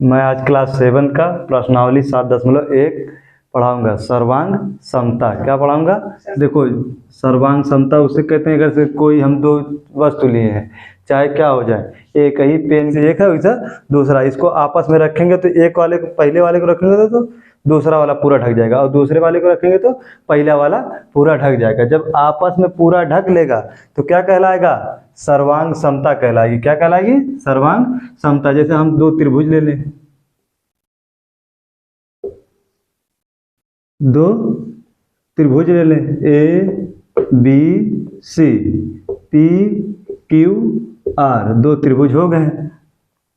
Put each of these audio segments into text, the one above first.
मैं आज क्लास 7 का प्रश्नावली 7.1 पढ़ाऊंगा। सर्वांग समता क्या पढ़ाऊंगा? देखो, सर्वांग समता उसे कहते हैं अगर से कोई हम दो वस्तु लिए हैं, चाहे क्या हो जाए, एक ही पेन से एक है वैसा दूसरा, इसको आपस में रखेंगे तो एक वाले को पहले वाले को रखेंगे तो दूसरा वाला पूरा ढक जाएगा, और दूसरे वाले को रखेंगे तो पहला वाला पूरा ढक जाएगा। जब आपस में पूरा ढक लेगा तो क्या कहलाएगा? सर्वांग समता कहलाएगी। क्या कहलाएगी? सर्वांग समता। जैसे हम दो त्रिभुज ले लें, दो त्रिभुज ले लें, A B C, P Q R, दो त्रिभुज हो गए।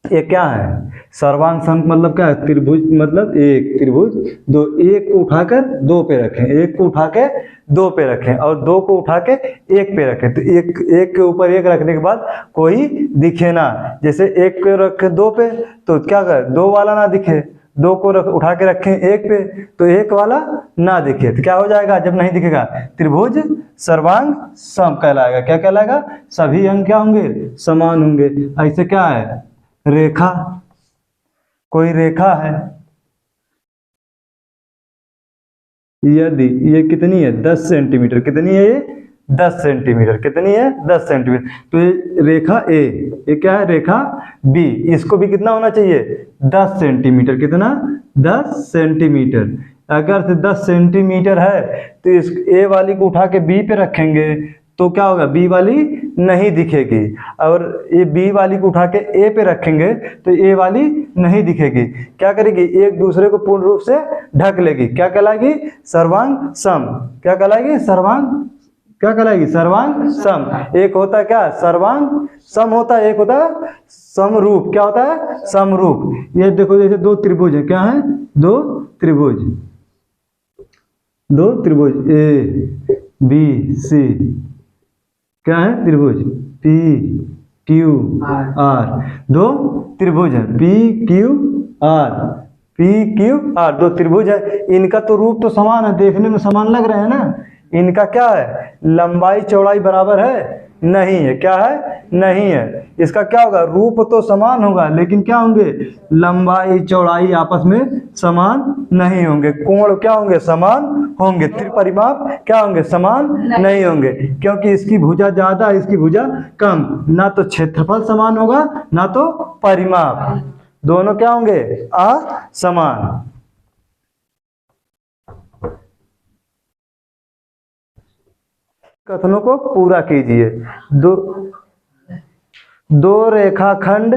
ये क्या है? सर्वांग सम मतलब क्या है? त्रिभुज मतलब एक त्रिभुज, दो, एक को उठाकर दो पे रखें, एक को उठा के दो पे रखें, और दो को उठा के एक पे रखें, तो एक के ऊपर एक रखने के बाद कोई दिखे ना। जैसे एक को रखे दो पे तो क्या कर, दो वाला ना दिखे, दो को उठा के रखें एक पे तो एक वाला ना दिखे, तो क्या हो जाएगा? जब नहीं दिखेगा त्रिभुज सर्वांग सम कहलाएगा। क्या कहलाएगा? सभी अंग क्या होंगे? समान होंगे। ऐसे क्या है? रेखा, कोई रेखा है, यदि ये कितनी है? 10 सेंटीमीटर। कितनी है ये? 10 सेंटीमीटर। कितनी है? 10 सेंटीमीटर। तो ये रेखा ए, ये क्या है? रेखा बी, इसको भी कितना होना चाहिए? 10 सेंटीमीटर। कितना? 10 सेंटीमीटर। अगर से 10 सेंटीमीटर है तो इस ए वाली को उठा के बी पे रखेंगे तो क्या होगा? बी वाली नहीं दिखेगी, और ये बी वाली को उठा के ए पे रखेंगे तो ए वाली नहीं दिखेगी। क्या करेगी? एक दूसरे को पूर्ण रूप से ढक लेगी। क्या कहलाएगी? सर्वांग सम। क्या कहलाएगी? सर्वांग, क्या कहलाएगी? सर्वांग सम। एक होता है क्या? सर्वांग सम होता है, एक होता है समरूप। क्या होता है? समरूप। ये देखो, जैसे दो त्रिभुज है, क्या है? दो त्रिभुज, दो त्रिभुज ए बी सी, क्या है? त्रिभुज पी क्यू आर, दो त्रिभुज है P Q are, P Q R, दो त्रिभुज है। इनका तो रूप तो समान है, देखने में समान लग रहे हैं ना। इनका क्या है? लंबाई चौड़ाई बराबर है? नहीं है। क्या है? नहीं है। इसका क्या होगा? रूप तो समान होगा लेकिन क्या होंगे? लंबाई चौड़ाई आपस में समान नहीं होंगे। कोण क्या होंगे? समान होंगे। त्रिपरिमाप क्या होंगे? समान नहीं होंगे, क्योंकि इसकी भुजा ज्यादा, इसकी भुजा कम। ना तो क्षेत्रफल समान होगा, ना तो परिमाप, दोनों क्या होंगे? असमान। कथनों को पूरा कीजिए। दो रेखाखंड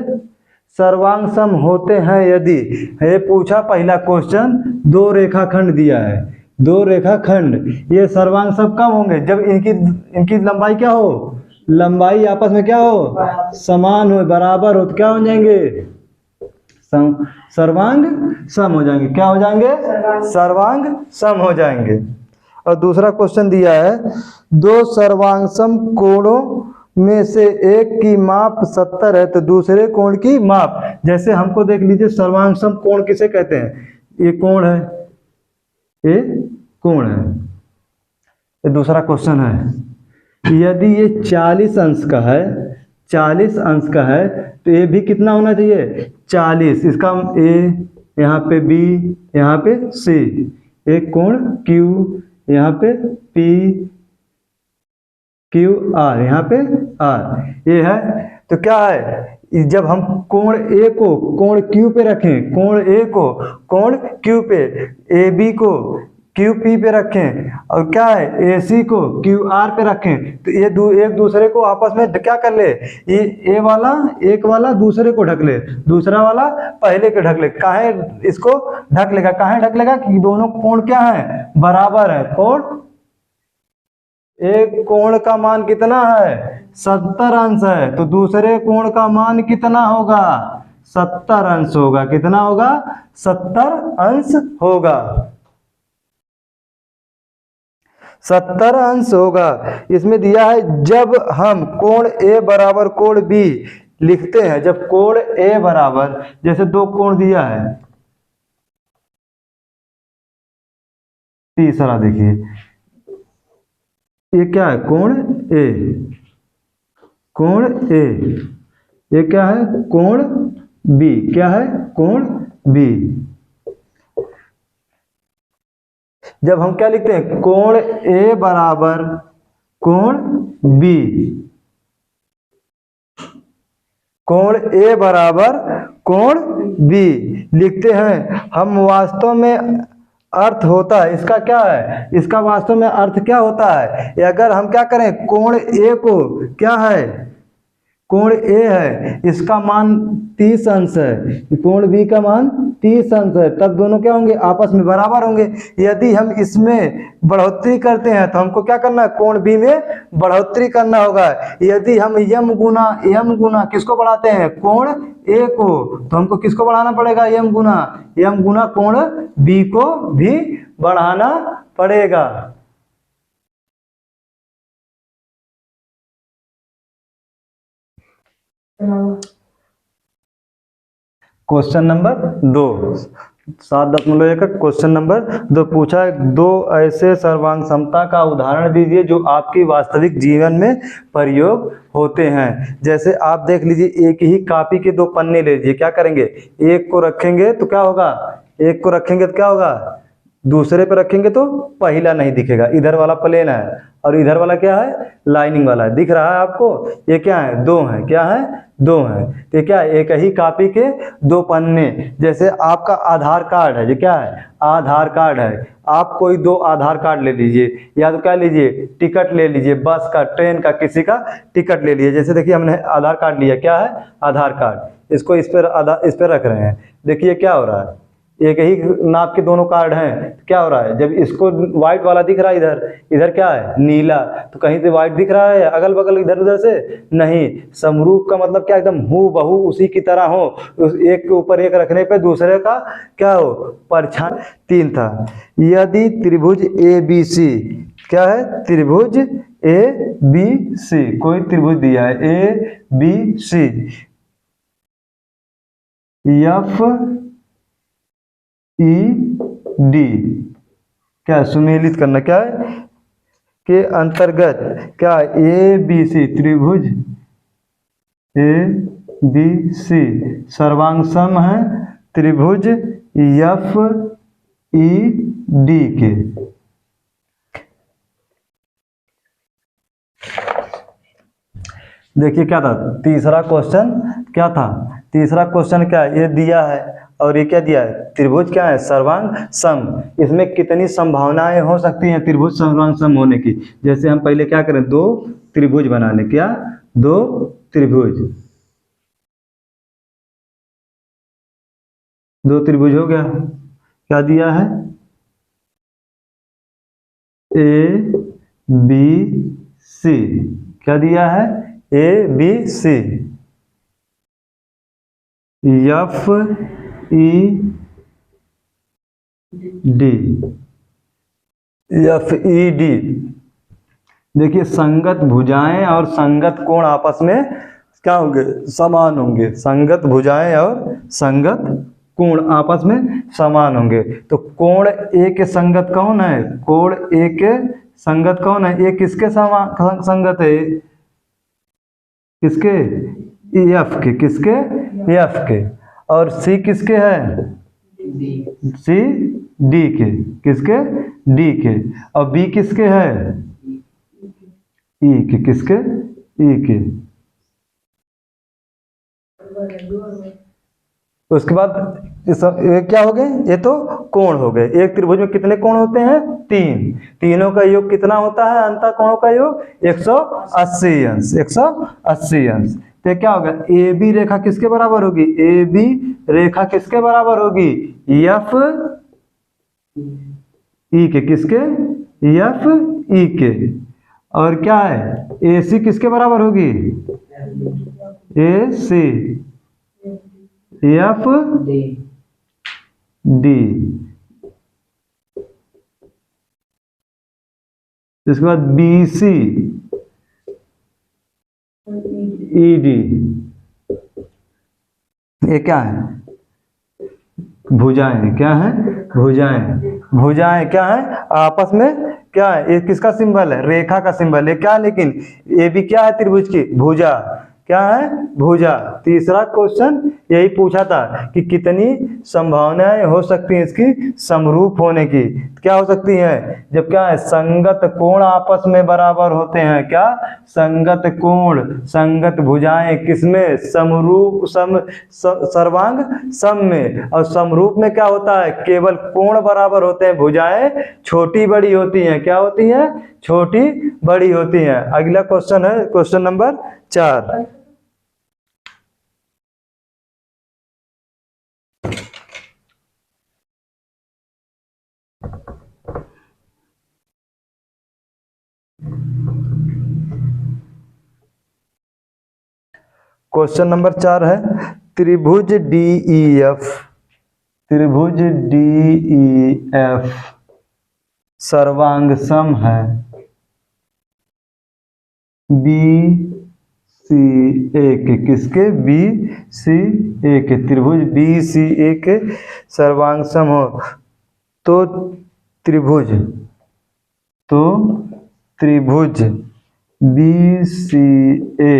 सर्वांग सम होते हैं यदि, ये पूछा पहला क्वेश्चन, दो रेखाखंड दिया है, दो रेखाखंड ये सर्वांग सम कब होंगे? जब इनकी लंबाई क्या हो? लंबाई आपस में क्या हो? समान हो, बराबर हो, तो क्या हो जाएंगे? सर्वांग सम हो जाएंगे। क्या हो जाएंगे? सर्वांग सम हो जाएंगे। और दूसरा क्वेश्चन दिया है, दो सर्वांग सम कोणों में से एक की माप 70 है तो दूसरे कोण की माप, जैसे हमको देख लीजिए, सर्वांग सम कोण किसे कहते हैं? ये कोण है, ये कोण है। ये दूसरा क्वेश्चन है, यदि ये 40 अंश का है, 40 अंश का है तो ये भी कितना होना चाहिए? 40। इसका ए, यहाँ पे बी, यहाँ पे सी, एक कोण क्यू, यहाँ पे पी क्यू आर, यहाँ पे आर, ये है। तो क्या है? जब हम कोण ए को कोण क्यू पे रखें, कोण ए को कोण क्यू पे, ए बी को क्यू पी पे रखें, और क्या है? ए सी को क्यू आर पे रखें, तो ये एक दूसरे को आपस में क्या कर ले? ये ए वाला एक वाला दूसरे को ढक ले, दूसरा वाला पहले के ढक ले। काहे इसको ढक लेगा? काहे ढक लेगा? कि दोनों कोण क्या है? बराबर है। कोण, एक कोण का मान कितना है? 70 अंश है, तो दूसरे कोण का मान कितना होगा? 70 अंश होगा। कितना होगा? 70 अंश होगा। 70 अंश होगा। इसमें दिया है, जब हम कोण ए बराबर कोण बी लिखते हैं, जब कोण ए बराबर, जैसे दो कोण दिया है, तीसरा देखिए, ये क्या है? कोण ए, कोण ए, ये क्या है? कोण बी, क्या है, कोण बी। जब हम क्या लिखते हैं, कोण ए बराबर कोण बी, कोण ए बराबर कोण बी लिखते हैं हम, वास्तव में अर्थ होता है इसका क्या है, इसका वास्तव में अर्थ क्या होता है, अगर हम क्या करें, कोण ए को क्या है, कोण ए है, इसका मान 30 अंश है, कोण बी का मान 30 अंश है, तब दोनों क्या होंगे, आपस में बराबर होंगे। यदि हम इसमें बढ़ोतरी करते हैं तो हमको क्या करना है, कोण बी में बढ़ोतरी करना होगा। यदि हम यम गुना किसको बढ़ाते हैं, कोण ए को, तो हमको किसको बढ़ाना पड़ेगा, यम गुना कोण बी को भी बढ़ाना पड़ेगा। क्वेश्चन नंबर 2, 7.1 का क्वेश्चन नंबर 2 पूछा है, दो ऐसे सर्वांग समता का उदाहरण दीजिए जो आपकी वास्तविक जीवन में प्रयोग होते हैं। जैसे आप देख लीजिए, एक ही कॉपी के 2 पन्ने ले लीजिए, क्या करेंगे, एक को रखेंगे तो क्या होगा, एक को रखेंगे तो क्या होगा, दूसरे पे रखेंगे तो पहला नहीं दिखेगा, इधर वाला प्लेन है और इधर वाला क्या है, लाइनिंग वाला है, दिख रहा है आपको, ये क्या है, 2 है, क्या है, 2 है। तो क्या है, एक ही कॉपी के 2 पन्ने। जैसे आपका आधार कार्ड है, ये क्या है, आधार कार्ड है, आप कोई 2 आधार कार्ड ले लीजिए, या तो क्या लीजिए, टिकट ले लीजिए, बस का, ट्रेन का, किसी का टिकट ले लीजिए। जैसे देखिए हमने आधार कार्ड लिया, क्या है, आधार कार्ड, इसको इस पर रख रहे हैं, देखिए क्या हो रहा है, एक ही नाप के दोनों कार्ड हैं, तो क्या हो रहा है, जब इसको व्हाइट वाला दिख रहा है, इधर क्या है, नीला, तो कहीं से व्हाइट दिख रहा है, अगल बगल इधर उधर से नहीं, समरूप का मतलब क्या, एकदम हूबहू उसी की तरह हो, एक के ऊपर एक रखने पे दूसरे का क्या हो, परछाई। 3 था, यदि त्रिभुज ए बी सी, क्या है, त्रिभुज ए बी सी, कोई त्रिभुज दिया है A B C, F E D, क्या सुमेलित करना, क्या है, के अंतर्गत क्या, ए बी सी, त्रिभुज ए बी सी सर्वांग सम है त्रिभुज एफ ई डी के। देखिए क्या था, तीसरा क्वेश्चन क्या था, तीसरा क्वेश्चन क्या है, ये दिया है और ये क्या दिया है, त्रिभुज क्या है, सर्वांग सम, इसमें कितनी संभावनाएं हो सकती हैं त्रिभुज सर्वांग सम होने की। जैसे हम पहले क्या करें, 2 त्रिभुज बना लें, क्या, 2 त्रिभुज, 2 त्रिभुज हो गया, क्या दिया है, ए बी सी, क्या दिया है, A B C, F E D, F E D. देखिए संगत भुजाएं और संगत कोण आपस में क्या होंगे, समान होंगे, संगत भुजाएं और संगत कोण आपस में समान होंगे। तो कोण ए के संगत कौन है, कोण ए के संगत कौन है, ए किसके समान संगत है, किसके, एफ के, किसके, एफ के, और सी किसके है, सी डी के, किसके, डी के, और बी किसके है, ई के, किसके, ई के। उसके बाद ये क्या हो गए, ये तो कोण हो गए। एक त्रिभुज में कितने कोण होते हैं, 3, तीनों का योग कितना होता है, अंतः कोणों का योग 180 अंश, 180 अंश। तो क्या होगा, ए बी रेखा किसके बराबर होगी, ए बी रेखा किसके बराबर होगी, एफ ई के, किसके, एफ ई के, और क्या है, ए सी किसके बराबर होगी, ए सी, एफ डी, इसके बाद बी सी ई डी, ये क्या है, भुजाएं, क्या है, भुजाएं, भुजाएं क्या है आपस में, क्या है, ये किसका सिंबल है, रेखा का सिंबल है, क्या, लेकिन ये भी क्या है त्रिभुज की भुजा, क्या है, भुजा। तीसरा क्वेश्चन यही पूछा था कि कितनी संभावनाएं हो सकती हैं इसकी समरूप होने की। क्या हो सकती हैं, जब क्या है संगत कोण आपस में बराबर होते हैं, क्या संगत कोण संगत भुजाएं किसमें, समरूप सर्वांग सम में। और समरूप में क्या होता है, केवल कोण बराबर होते हैं, भुजाएं छोटी बड़ी होती हैं। क्या होती हैं, छोटी बड़ी होती हैं। अगला क्वेश्चन है क्वेश्चन नंबर 4। क्वेश्चन नंबर 4 है त्रिभुज DEF, त्रिभुज DEF सर्वांग सम है BCA के, किसके, BCA के, त्रिभुज BCA के सर्वांग सम हो तो त्रिभुज BCA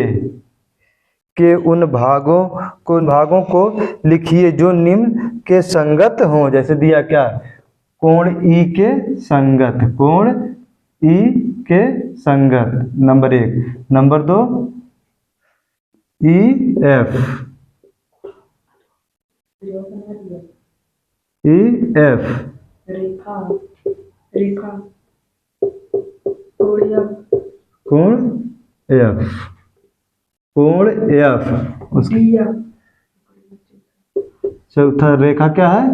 के उन भागों को लिखिए जो निम्न के संगत हो। जैसे दिया क्या, कोण E के संगत, कोण E के संगत, नंबर 1। नंबर 2 EF कोण F उसकी। चौथा रेखा क्या है,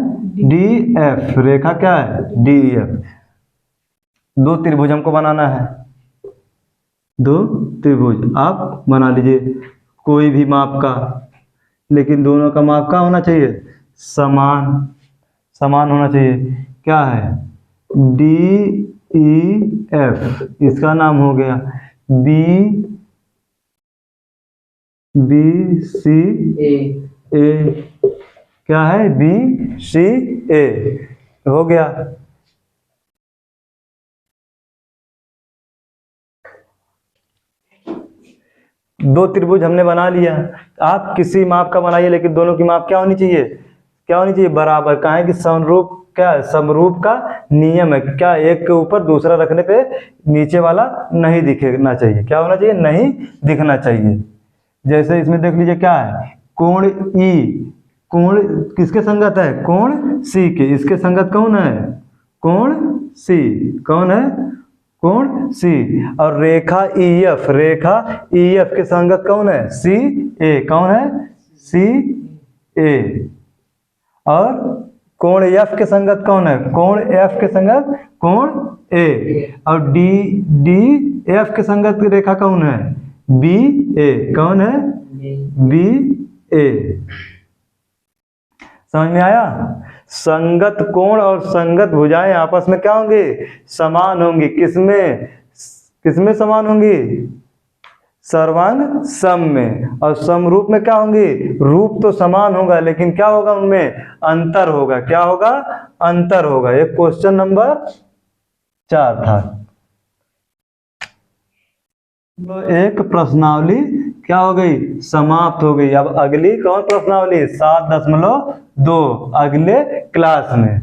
DF, रेखा क्या है, DF। 2 त्रिभुज हमको बनाना है, 2 त्रिभुज आप बना लीजिए कोई भी माप का, लेकिन दोनों का माप क्या होना चाहिए, समान होना चाहिए। क्या है, DEF, इसका नाम हो गया BCA, क्या है, BCA हो गया। दो त्रिभुज हमने बना लिया। आप किसी माप का बनाइए, लेकिन दोनों की माप क्या होनी चाहिए, बराबर। कहा है कि समरूप, क्या है, समरूप का नियम है, क्या एक के ऊपर दूसरा रखने पे नीचे वाला नहीं दिखना चाहिए। क्या होना चाहिए, नहीं दिखना चाहिए। जैसे इसमें देख लीजिए क्या है, कोण E, कोण किसके संगत है, कोण C के। इसके संगत कौन है, कोण C, कौन है, कोण C। और रेखा EF के संगत कौन है, CA, कौन है, CA। और कोण F के संगत कौन है, कोण F के संगत कोण A। और DF के संगत रेखा कौन है, BA, कौन है, BA। समझ में आया। संगत कोण और संगत भुजाएं आपस में क्या होंगी, समान होंगी। किसमें समान होंगी, सर्वांग सम में। और समरूप में क्या होंगी, रूप तो समान होगा, लेकिन क्या होगा, उनमें अंतर होगा। क्या होगा, अंतर होगा। ये क्वेश्चन नंबर 4 था। तो एक प्रश्नावली क्या हो गई, समाप्त हो गई। अब अगली कौन प्रश्नावली, 7.2 अगले क्लास में।